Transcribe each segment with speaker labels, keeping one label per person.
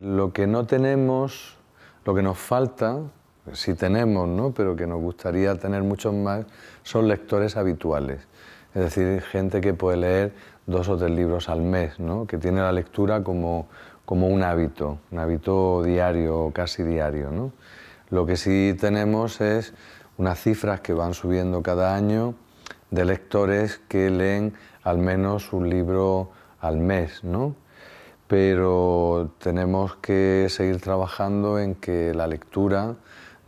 Speaker 1: Lo que no tenemos, lo que nos falta, sí tenemos, ¿no?, pero que nos gustaría tener muchos más, son lectores habituales. Es decir, gente que puede leer 2 o 3 libros al mes, ¿no?, que tiene la lectura como un hábito diario o casi diario, ¿no? Lo que sí tenemos es unas cifras que van subiendo cada año de lectores que leen al menos un libro al mes, ¿no? Pero tenemos que seguir trabajando en que la lectura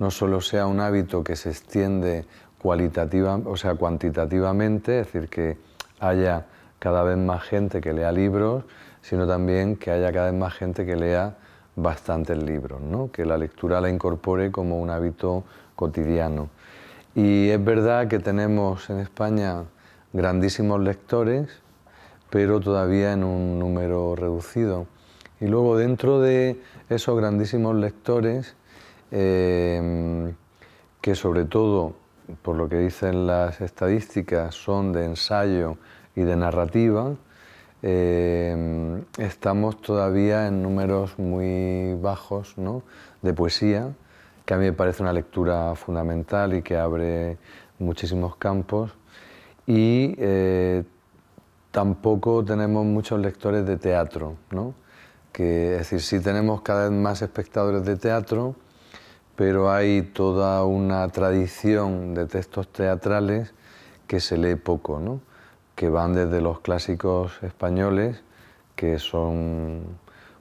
Speaker 1: no solo sea un hábito que se extiende cuantitativamente, es decir, que haya cada vez más gente que lea libros, sino también que haya cada vez más gente que lea bastantes libros, ¿no? Que la lectura la incorpore como un hábito cotidiano. Y es verdad que tenemos en España grandísimos lectores, pero todavía en un número reducido. Y luego dentro de esos grandísimos lectores, que sobre todo, por lo que dicen las estadísticas, son de ensayo y de narrativa, estamos todavía en números muy bajos, ¿no?, de poesía, que a mí me parece una lectura fundamental y que abre muchísimos campos. Y tampoco tenemos muchos lectores de teatro, ¿no? Es decir, sí tenemos cada vez más espectadores de teatro, pero hay toda una tradición de textos teatrales que se lee poco, ¿no?, que van desde los clásicos españoles, que son,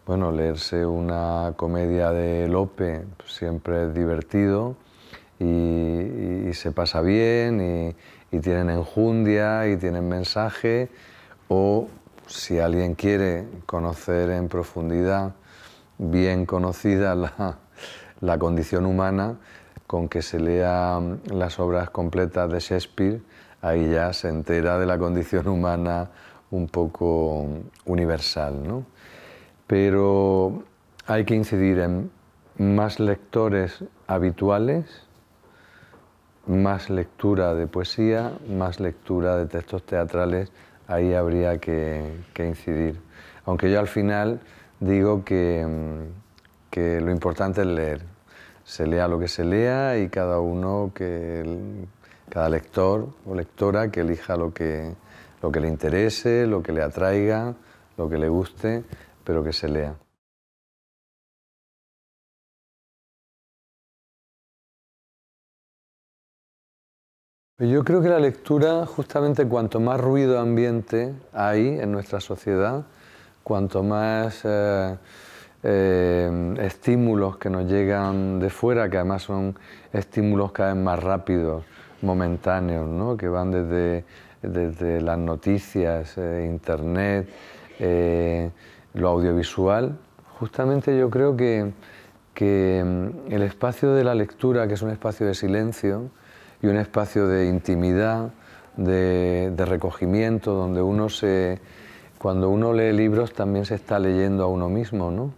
Speaker 1: bueno, leerse una comedia de Lope siempre es divertido y se pasa bien y tienen enjundia y tienen mensaje. O si alguien quiere conocer en profundidad, bien conocida, la condición humana, con que se lea las obras completas de Shakespeare, ahí ya se entera de la condición humana un poco universal, ¿no? Pero hay que incidir en más lectores habituales, más lectura de poesía, más lectura de textos teatrales. Ahí habría que incidir. Aunque yo al final digo que lo importante es leer. Se lea lo que se lea y cada lector o lectora que elija lo que le interese, lo que le atraiga, lo que le guste, pero que se lea. Yo creo que la lectura, justamente cuanto más ruido ambiente hay en nuestra sociedad, cuanto más estímulos que nos llegan de fuera, que además son estímulos cada vez más rápidos, momentáneos, ¿no?, que van desde las noticias, internet, lo audiovisual. Justamente yo creo que el espacio de la lectura, que es un espacio de silencio y un espacio de intimidad, de recogimiento, donde cuando uno lee libros también se está leyendo a uno mismo, ¿no?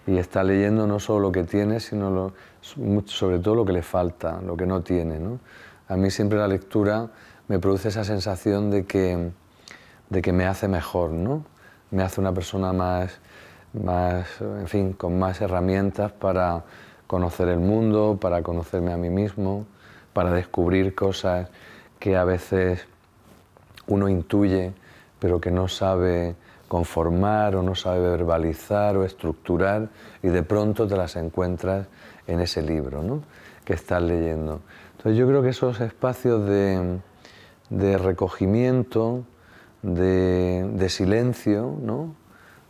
Speaker 1: Y está leyendo no solo lo que tiene, sino sobre todo lo que le falta, lo que no tiene, ¿no? A mí siempre la lectura me produce esa sensación de que me hace mejor, ¿no? Me hace una persona más, en fin, con más herramientas para conocer el mundo, para conocerme a mí mismo, para descubrir cosas que a veces uno intuye, pero que no sabe conformar o no sabe verbalizar o estructurar, y de pronto te las encuentras en ese libro, ¿no?, que estás leyendo. Entonces yo creo que esos espacios de recogimiento, de silencio, ¿no?,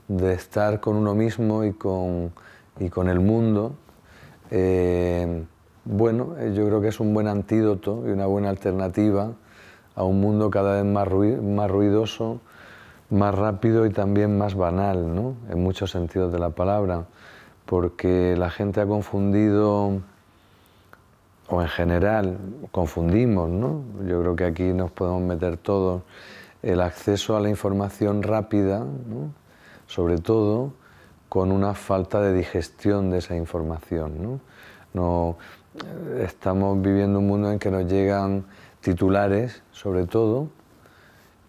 Speaker 1: de estar con uno mismo y con el mundo, bueno, yo creo que es un buen antídoto y una buena alternativa a un mundo cada vez más ruidoso, más rápido y también más banal, ¿no?, en muchos sentidos de la palabra, porque la gente ha confundido, o en general confundimos, ¿no?, yo creo que aquí nos podemos meter todos, el acceso a la información rápida, ¿no?, sobre todo con una falta de digestión de esa información, ¿no? Estamos viviendo un mundo en que nos llegan titulares, sobre todo,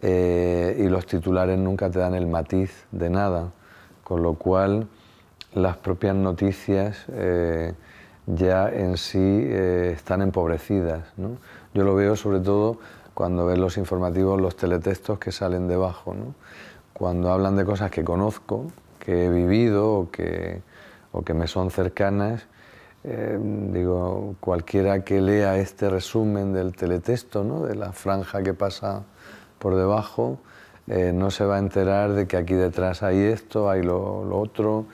Speaker 1: y los titulares nunca te dan el matiz de nada, con lo cual las propias noticias ya en sí están empobrecidas, ¿no? Yo lo veo sobre todo cuando ves los informativos, los teletextos que salen debajo, ¿no? Cuando hablan de cosas que conozco, que he vivido o que me son cercanas, digo, cualquiera que lea este resumen del teletexto, ¿no? De la franja que pasa por debajo, no se va a enterar de que aquí detrás hay esto, hay lo otro,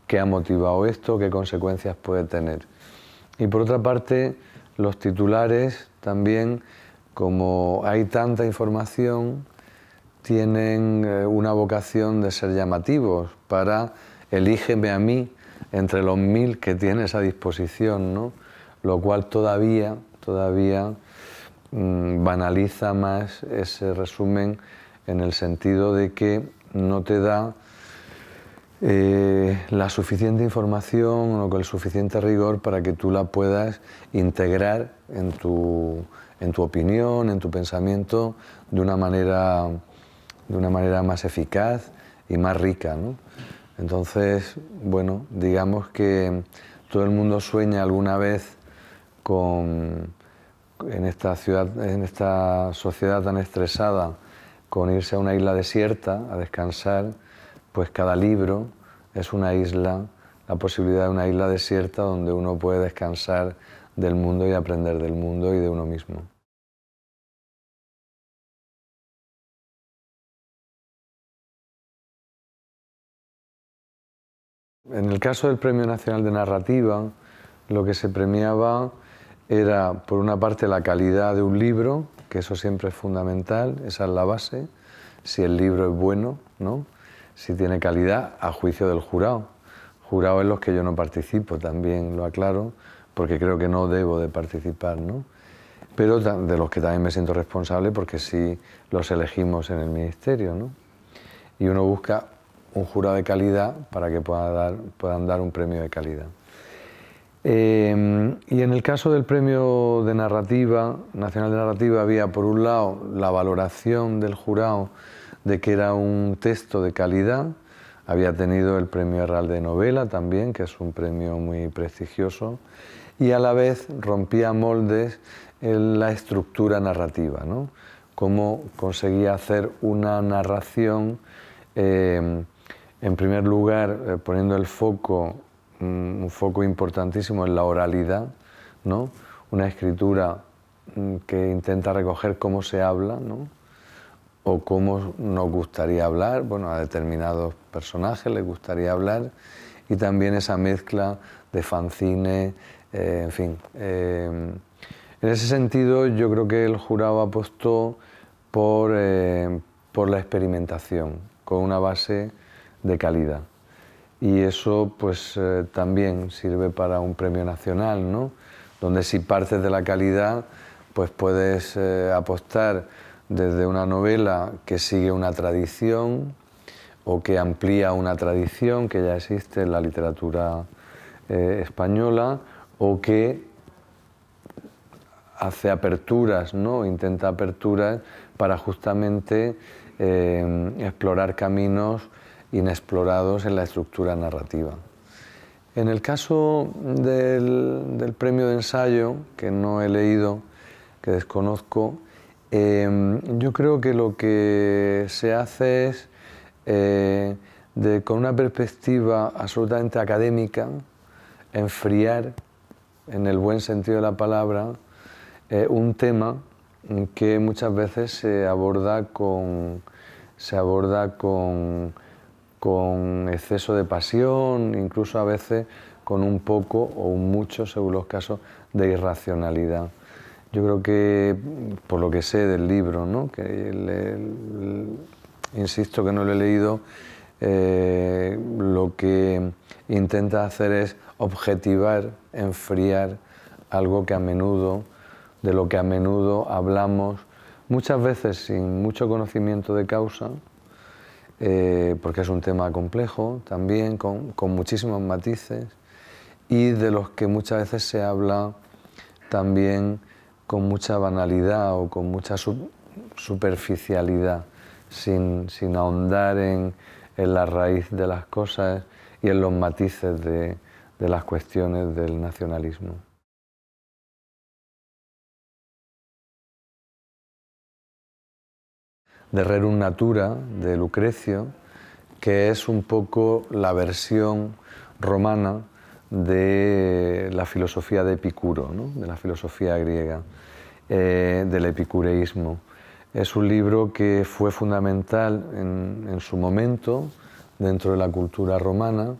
Speaker 1: qué ha motivado esto, qué consecuencias puede tener. Y por otra parte, los titulares también, como hay tanta información, tienen una vocación de ser llamativos para elígeme a mí entre los 1000 que tienes a disposición, ¿no? Lo cual todavía banaliza más ese resumen en el sentido de que no te da la suficiente información o con el suficiente rigor para que tú la puedas integrar en tu opinión, en tu pensamiento, de una manera más eficaz y más rica, ¿no? Entonces, bueno, digamos que todo el mundo sueña alguna vez en esta sociedad tan estresada, con irse a una isla desierta a descansar. Pues cada libro es una isla, la posibilidad de una isla desierta donde uno puede descansar del mundo y aprender del mundo y de uno mismo. En el caso del Premio Nacional de Narrativa, lo que se premiaba era, por una parte, la calidad de un libro, que eso siempre es fundamental, esa es la base, si el libro es bueno, ¿no? Si tiene calidad, a juicio del jurado. Jurado en los que yo no participo, también lo aclaro, porque creo que no debo de participar, ¿no? Pero de los que también me siento responsable porque sí los elegimos en el ministerio, ¿no? Y uno busca un jurado de calidad para que puedan dar un premio de calidad. Y en el caso del Premio de Narrativa, Nacional de Narrativa, había por un lado la valoración del jurado de que era un texto de calidad. Había tenido el Premio Real de Novela también, que es un premio muy prestigioso, y a la vez rompía moldes en la estructura narrativa, ¿no? Cómo conseguía hacer una narración, en primer lugar, poniendo el foco, un foco importantísimo en la oralidad, ¿no? Una escritura que intenta recoger cómo se habla, ¿no? O cómo nos gustaría hablar, bueno, a determinados personajes les gustaría hablar, y también esa mezcla de fanzine, en fin. En ese sentido, yo creo que el jurado apostó por la experimentación, con una base de calidad. Y eso pues también sirve para un premio nacional, ¿no? Donde si partes de la calidad, pues puedes apostar desde una novela que sigue una tradición o que amplía una tradición que ya existe en la literatura española, o que hace aperturas, ¿no? Intenta aperturas para justamente explorar caminos inexplorados en la estructura narrativa. En el caso del premio de ensayo, que no he leído, que desconozco, yo creo que lo que se hace es, con una perspectiva absolutamente académica, enfriar, en el buen sentido de la palabra, un tema que muchas veces se aborda con exceso de pasión, incluso a veces con un poco o un mucho, según los casos, de irracionalidad. Yo creo que, por lo que sé del libro, ¿no? Insisto que no lo he leído, lo que intenta hacer es objetivar, enfriar algo que de lo que a menudo hablamos, muchas veces sin mucho conocimiento de causa, porque es un tema complejo también, con muchísimos matices, y de los que muchas veces se habla también con mucha banalidad o con mucha superficialidad, sin ahondar en la raíz de las cosas y en los matices de las cuestiones del nacionalismo. De Rerum Natura, de Lucrecio, que es un poco la versión romana de la filosofía de Epicuro, ¿no? De la filosofía griega, del epicureísmo. Es un libro que fue fundamental en su momento dentro de la cultura romana,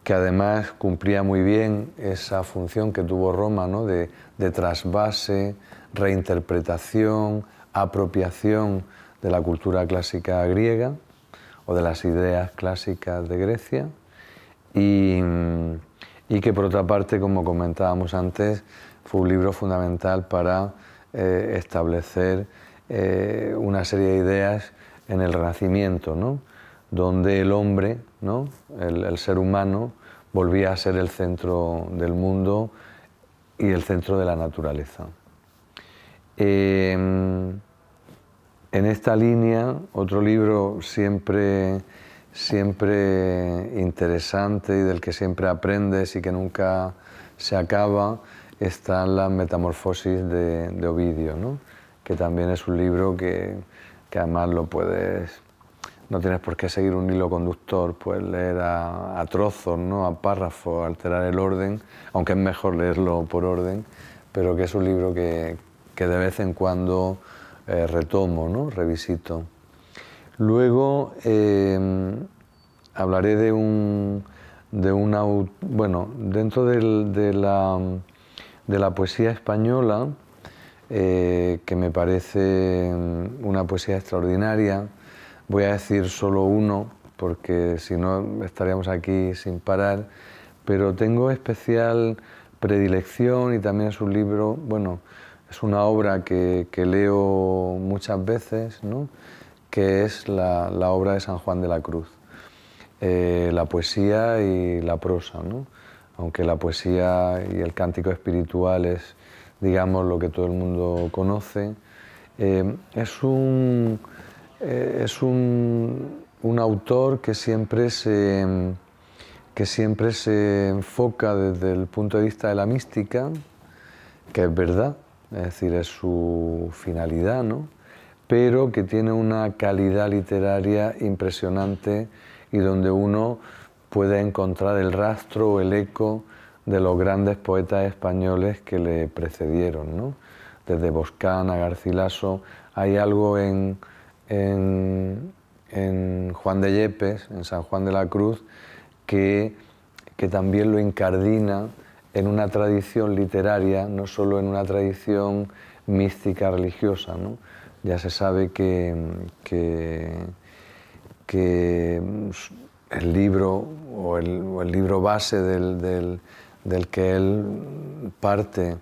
Speaker 1: que además cumplía muy bien esa función que tuvo Roma, ¿no? de trasvase, reinterpretación, apropiación de la cultura clásica griega o de las ideas clásicas de Grecia, y que por otra parte, como comentábamos antes, fue un libro fundamental para establecer una serie de ideas en el Renacimiento, ¿no? Donde el hombre, ¿no? el ser humano, volvía a ser el centro del mundo y el centro de la naturaleza. En esta línea, otro libro siempre interesante y del que siempre aprendes y que nunca se acaba, están las Metamorfosis de Ovidio, ¿no? Que también es un libro que además lo puedes, no tienes por qué seguir un hilo conductor, puedes leer a trozos, ¿no? A párrafos, alterar el orden, aunque es mejor leerlo por orden, pero que es un libro que de vez en cuando retomo, ¿no? Revisito. Luego hablaré de bueno, dentro de la poesía española, que me parece una poesía extraordinaria. Voy a decir solo uno, porque si no estaríamos aquí sin parar, pero tengo especial predilección, y también es un libro, bueno, es una obra que leo muchas veces, ¿no? Que es la obra de San Juan de la Cruz, la poesía y la prosa, ¿no? Aunque la poesía y el cántico espiritual es, digamos, lo que todo el mundo conoce, es un autor que siempre se enfoca desde el punto de vista de la mística, que es verdad, es decir, es su finalidad, ¿no? Pero que tiene una calidad literaria impresionante y donde uno puede encontrar el rastro o el eco de los grandes poetas españoles que le precedieron, ¿no? Desde Boscán a Garcilaso. Hay algo en Juan de Yepes, en San Juan de la Cruz, que también lo incardina en una tradición literaria, no solo en una tradición mística religiosa, ¿no? Ya se sabe que el libro o el libro base del que él parte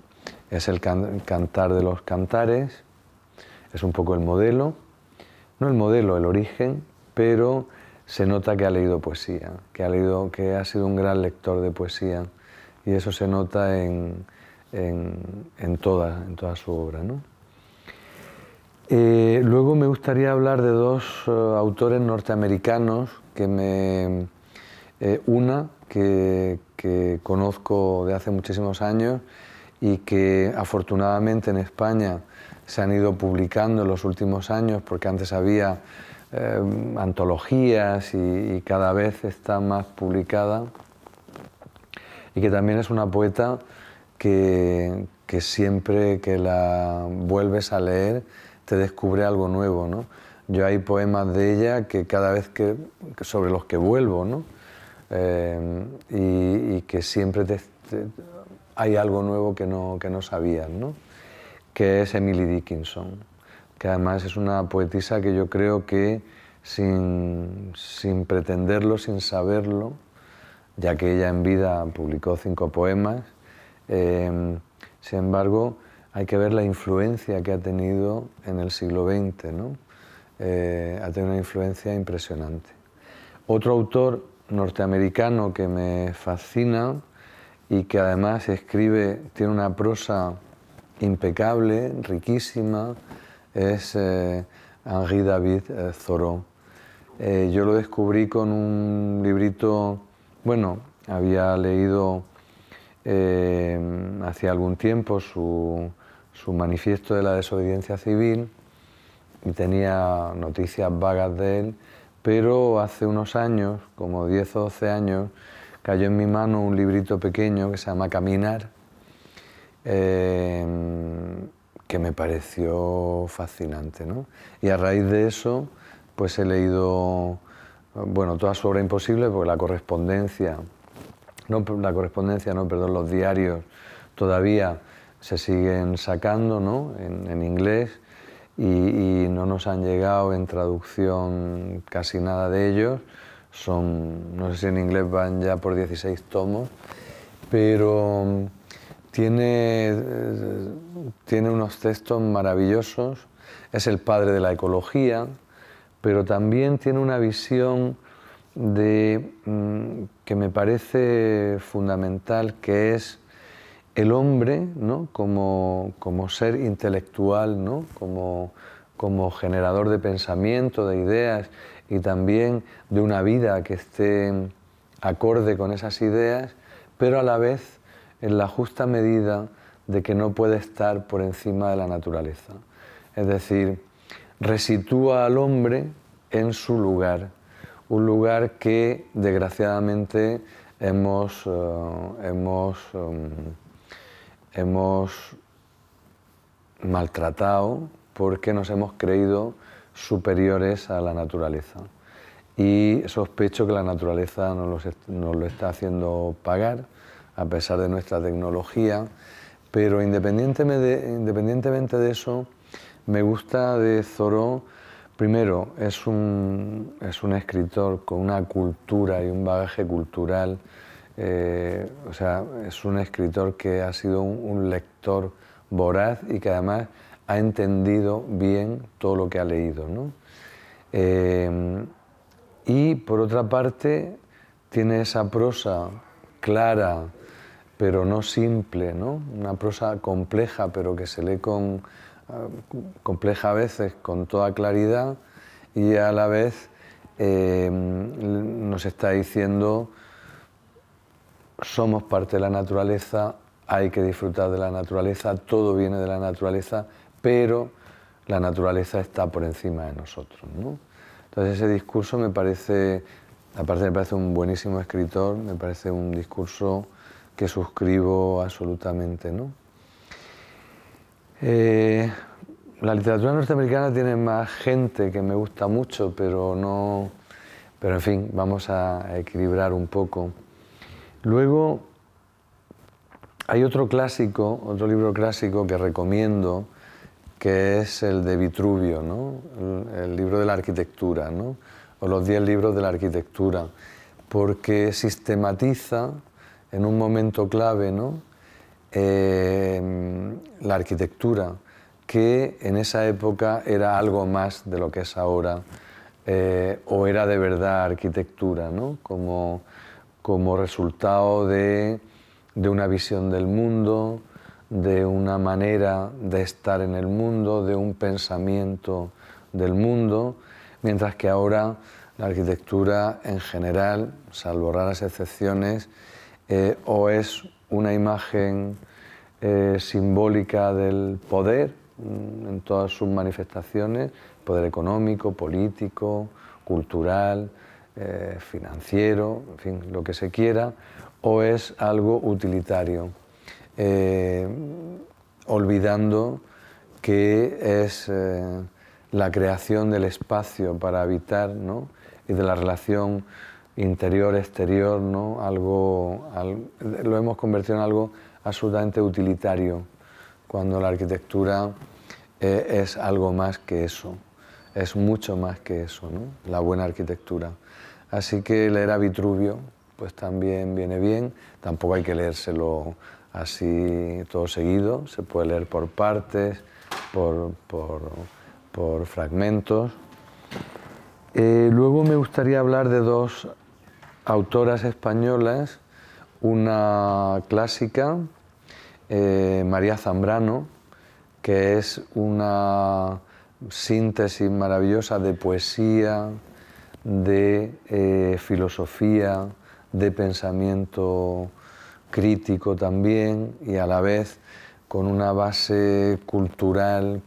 Speaker 1: es el Cantar de los Cantares, es un poco el modelo, no el modelo, el origen, pero se nota que ha leído poesía, que ha sido un gran lector de poesía, y eso se nota en toda su obra, ¿no? Luego me gustaría hablar de dos autores norteamericanos una que conozco de hace muchísimos años y que afortunadamente en España se han ido publicando en los últimos años, porque antes había antologías y cada vez está más publicada, y que también es una poeta que siempre que la vuelves a leer te descubre algo nuevo, ¿no? Yo hay poemas de ella que cada vez sobre los que vuelvo, ¿no? Y que siempre hay algo nuevo que no sabías, ¿no? Que es Emily Dickinson, que además es una poetisa que yo creo que sin pretenderlo, sin saberlo, ya que ella en vida publicó 5 poemas, sin embargo, hay que ver la influencia que ha tenido en el siglo XX, ¿no? Ha tenido una influencia impresionante. Otro autor norteamericano que me fascina y que además tiene una prosa impecable, riquísima, es Henri David Thoreau. Yo lo descubrí con un librito bueno, había leído hacía algún tiempo su manifiesto de la desobediencia civil y tenía noticias vagas de él, pero hace unos años, como 10 o 12 años, cayó en mi mano un librito pequeño que se llama Caminar, que me pareció fascinante, ¿no? Y a raíz de eso, pues he leído, bueno, toda su obra Imposible, porque perdón, los diarios todavía se siguen sacando, ¿no? en inglés, y no nos han llegado en traducción casi nada de ellos. No sé si en inglés van ya por 16 tomos, pero tiene unos textos maravillosos. Es el padre de la ecología, pero también tiene una visión que me parece fundamental, que es el hombre, ¿no? como ser intelectual, ¿no? como generador de pensamiento, de ideas, y también de una vida que esté acorde con esas ideas, pero a la vez en la justa medida de que no puede estar por encima de la naturaleza. Es decir, resitúa al hombre en su lugar, un lugar que desgraciadamente hemos maltratado porque nos hemos creído superiores a la naturaleza. Y sospecho que la naturaleza nos lo está haciendo pagar, a pesar de nuestra tecnología, pero independientemente de eso, me gusta de Thoreau. Primero, es un escritor con una cultura y un bagaje cultural, o sea, es un escritor que ha sido un lector voraz y que además ha entendido bien todo lo que ha leído, ¿no? Y por otra parte, tiene esa prosa clara, pero no simple, ¿no? Una prosa compleja, pero que se lee compleja a veces con toda claridad, y a la vez nos está diciendo: somos parte de la naturaleza, hay que disfrutar de la naturaleza, todo viene de la naturaleza, pero la naturaleza está por encima de nosotros, ¿no? Entonces ese discurso me parece, aparte me parece un buenísimo escritor, me parece un discurso que suscribo absolutamente, ¿no? La literatura norteamericana tiene más gente que me gusta mucho, pero en fin, vamos a equilibrar un poco. Luego hay otro libro clásico que recomiendo, que es el de Vitruvio, ¿no? El libro de la arquitectura, ¿no? O los 10 libros de la arquitectura, porque sistematiza en un momento clave, ¿no? La arquitectura, que en esa época era algo más de lo que es ahora, o era de verdad arquitectura, ¿no? Como resultado de una visión del mundo, de una manera de estar en el mundo, de un pensamiento del mundo, mientras que ahora la arquitectura en general, salvo raras excepciones, o es una imagen simbólica del poder en todas sus manifestaciones, poder económico, político, cultural, financiero, en fin, lo que se quiera, o es algo utilitario, olvidando que es la creación del espacio para habitar, ¿no? Y de la relación interior-exterior, ¿no? Lo hemos convertido en algo absolutamente utilitario, cuando la arquitectura es algo más que eso, es mucho más que eso, ¿no? La buena arquitectura. Así que leer a Vitruvio pues también viene bien, tampoco hay que leérselo así todo seguido, se puede leer por partes, por fragmentos. Luego me gustaría hablar de 2 autoras españolas, una clásica, María Zambrano, que es una síntesis maravillosa de poesía, de filosofía, de pensamiento crítico también, y a la vez con una base cultural,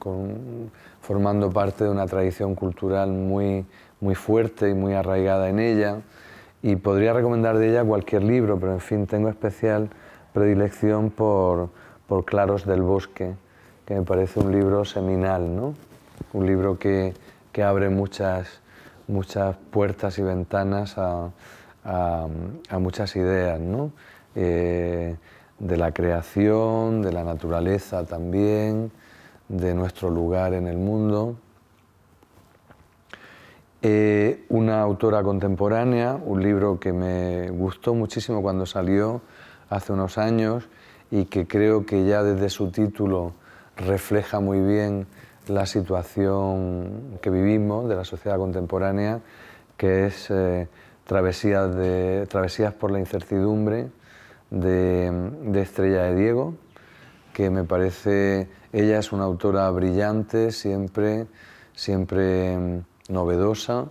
Speaker 1: formando parte de una tradición cultural muy fuerte y muy arraigada en ella. Y podría recomendar de ella cualquier libro, pero en fin, tengo especial predilección por Claros del Bosque, que me parece un libro seminal, ¿no? Un libro que abre muchas puertas y ventanas a muchas ideas, ¿no? De la creación, de la naturaleza también, de nuestro lugar en el mundo. Una autora contemporánea, un libro que me gustó muchísimo cuando salió hace unos años y que creo que ya desde su título refleja muy bien la situación que vivimos de la sociedad contemporánea, que es Travesías por la incertidumbre, de Estrella de Diego, que me parece, ella es una autora brillante, siempre novedosa,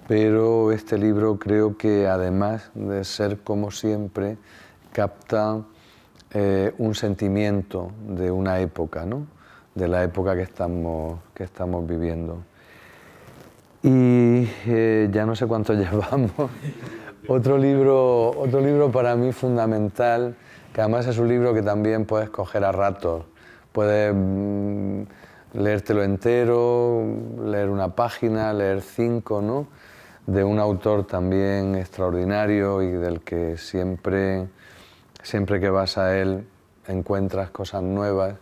Speaker 1: pero este libro creo que además de ser como siempre, capta un sentimiento de una época, ¿no? De la época que estamos viviendo. Y ya no sé cuánto llevamos. Otro libro para mí fundamental, que además es un libro que también puedes coger a ratos. Puedes leértelo entero, leer una página, leer 5, ¿no? De un autor también extraordinario y del que siempre que vas a él encuentras cosas nuevas,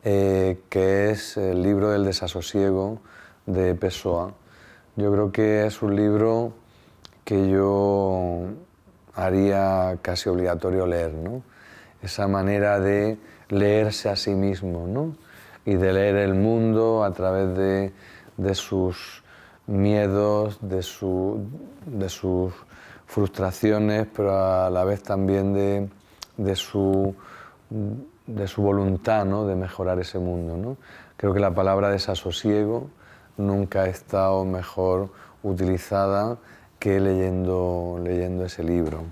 Speaker 1: que es el libro del desasosiego de Pessoa. Yo creo que es un libro que yo haría casi obligatorio leer, ¿no? Esa manera de leerse a sí mismo, ¿no? Y de leer el mundo a través de sus miedos, de sus frustraciones, pero a la vez también de su voluntad, ¿no? De mejorar ese mundo, ¿no? Creo que la palabra desasosiego nunca ha estado mejor utilizada que leyendo ese libro.